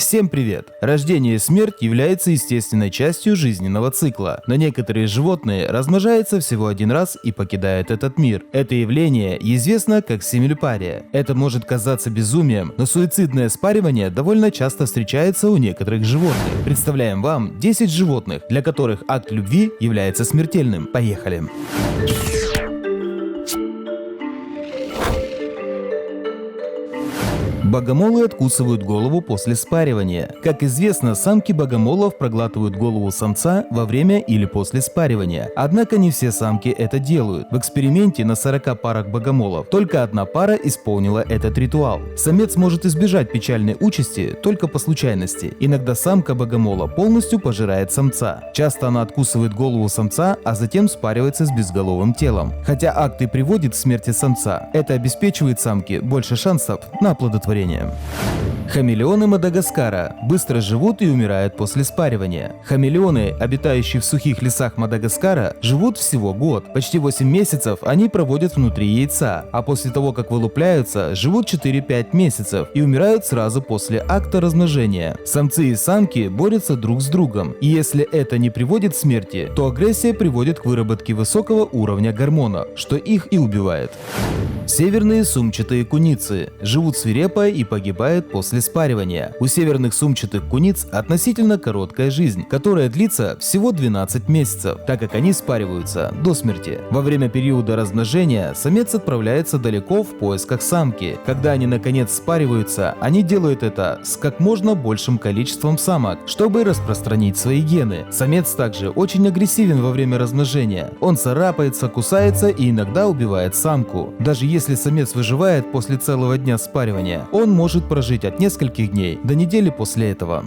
Всем привет! Рождение и смерть является естественной частью жизненного цикла, но некоторые животные размножаются всего один раз и покидают этот мир. Это явление известно как семилипария. Это может казаться безумием, но суицидное спаривание довольно часто встречается у некоторых животных. Представляем вам 10 животных, для которых акт любви является смертельным. Поехали! Богомолы откусывают голову после спаривания. Как известно, самки богомолов проглатывают голову самца во время или после спаривания. Однако не все самки это делают. В эксперименте на 40 парах богомолов только одна пара исполнила этот ритуал. Самец может избежать печальной участи только по случайности. Иногда самка богомола полностью пожирает самца. Часто она откусывает голову самца, а затем спаривается с безголовым телом. Хотя акт и приводит к смерти самца, это обеспечивает самке больше шансов на оплодотворение. Хамелеоны Мадагаскара быстро живут и умирают после спаривания. Хамелеоны, обитающие в сухих лесах Мадагаскара, живут всего год. Почти 8 месяцев они проводят внутри яйца, а после того, как вылупляются, живут 4-5 месяцев и умирают сразу после акта размножения. Самцы и самки борются друг с другом, и если это не приводит к смерти, то агрессия приводит к выработке высокого уровня гормонов, что их и убивает. Северные сумчатые куницы живут свирепо и погибают после спаривания. У северных сумчатых куниц относительно короткая жизнь, которая длится всего 12 месяцев, так как они спариваются до смерти. Во время периода размножения самец отправляется далеко в поисках самки. Когда они наконец спариваются, они делают это с как можно большим количеством самок, чтобы распространить свои гены. Самец также очень агрессивен во время размножения. Он царапается, кусается и иногда убивает самку. Даже если самец выживает после целого дня спаривания, он может прожить от нескольких дней до недели после этого.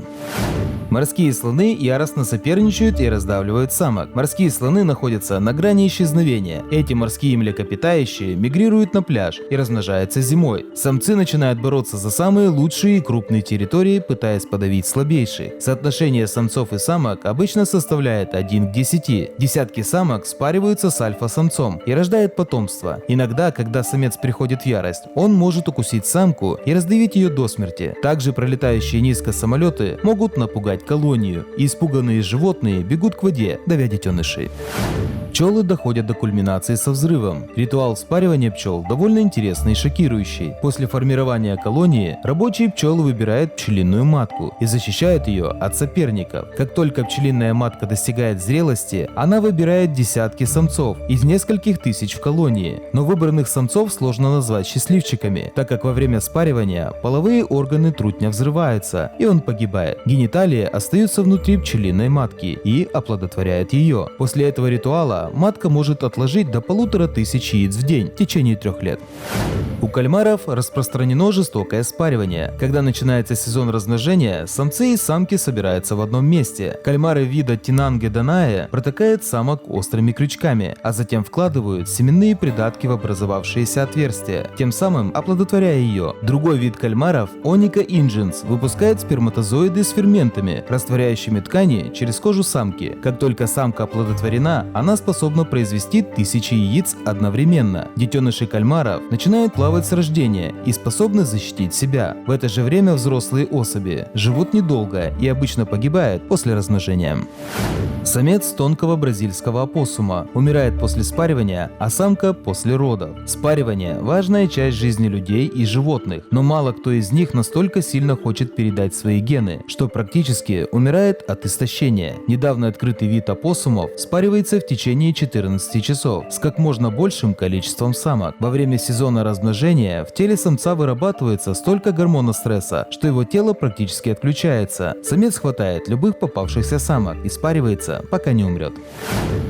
Морские слоны яростно соперничают и раздавливают самок. Морские слоны находятся на грани исчезновения. Эти морские млекопитающие мигрируют на пляж и размножаются зимой. Самцы начинают бороться за самые лучшие и крупные территории, пытаясь подавить слабейшие. Соотношение самцов и самок обычно составляет 1 к 10. Десятки самок спариваются с альфа-самцом и рождают потомство. Иногда, когда самец приходит в ярость, он может укусить самку и раздавить ее до смерти. Также пролетающие низко самолеты могут напугать колонию, и испуганные животные бегут к воде, давя детенышей. Пчелы доходят до кульминации со взрывом. Ритуал спаривания пчел довольно интересный и шокирующий. После формирования колонии рабочие пчелы выбирают пчелиную матку и защищают ее от соперников. Как только пчелиная матка достигает зрелости, она выбирает десятки самцов из нескольких тысяч в колонии. Но выбранных самцов сложно назвать счастливчиками, так как во время спаривания половые органы трутня взрываются, и он погибает. Гениталии остаются внутри пчелиной матки и оплодотворяют ее. После этого ритуала матка может отложить до 1500 яиц в день в течение 3 лет. У кальмаров распространено жестокое спаривание. Когда начинается сезон размножения, самцы и самки собираются в одном месте. Кальмары вида Тинанге данае протыкают самок острыми крючками, а затем вкладывают семенные придатки в образовавшиеся отверстия, тем самым оплодотворяя ее. Другой вид кальмаров, Оника инженс, выпускает сперматозоиды с ферментами, растворяющими ткани через кожу самки. Как только самка оплодотворена, она способна произвести 1000 яиц одновременно. Детеныши кальмаров начинают плавать с рождения и способны защитить себя. В это же время взрослые особи живут недолго и обычно погибают после размножения. Самец тонкого бразильского опоссума умирает после спаривания, а самка после родов. Спаривание – важная часть жизни людей и животных, но мало кто из них настолько сильно хочет передать свои гены, что практически умирает от истощения. Недавно открытый вид опоссумов спаривается в течение 14 часов с как можно большим количеством самок. Во время сезона размножения в теле самца вырабатывается столько гормона стресса, что его тело практически отключается. Самец хватает любых попавшихся самок и спаривается, пока не умрет.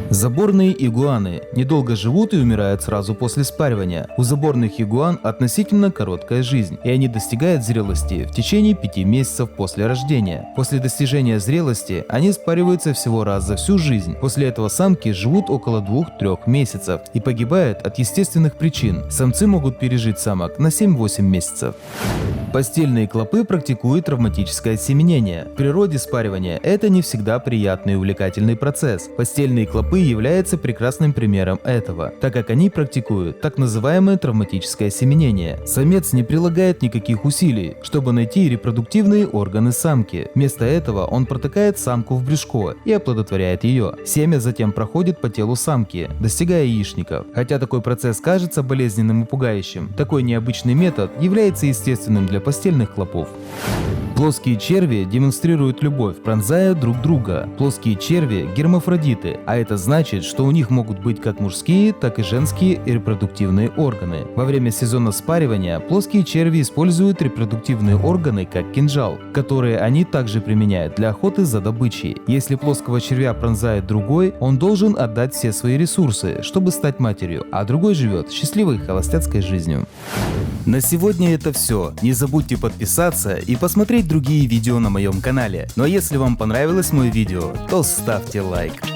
Заборные игуаны недолго живут и умирают сразу после спаривания. У заборных игуан относительно короткая жизнь, и они достигают зрелости в течение 5 месяцев после рождения. После достижения зрелости они спариваются всего раз за всю жизнь. После этого самки живут около 2-3 месяцев и погибают от естественных причин. Самцы могут пережить самок на 7-8 месяцев. Постельные клопы практикуют травматическое осеменение. В природе спаривание – это не всегда приятный и увлекательный спасательный процесс. Постельные клопы являются прекрасным примером этого, так как они практикуют так называемое травматическое осеменение. Самец не прилагает никаких усилий, чтобы найти репродуктивные органы самки. Вместо этого он протыкает самку в брюшко и оплодотворяет ее. Семя затем проходит по телу самки, достигая яичников. Хотя такой процесс кажется болезненным и пугающим, такой необычный метод является естественным для постельных клопов. Плоские черви демонстрируют любовь, пронзая друг друга. Плоские черви – гермафродиты, а это значит, что у них могут быть как мужские, так и женские репродуктивные органы. Во время сезона спаривания плоские черви используют репродуктивные органы как кинжал, которые они также применяют для охоты за добычей. Если плоского червя пронзает другой, он должен отдать все свои ресурсы, чтобы стать матерью, а другой живет счастливой холостяцкой жизнью. На сегодня это все. Не забудьте подписаться и посмотреть другие видео на моем канале. Ну а если вам понравилось мое видео, то ставьте лайк.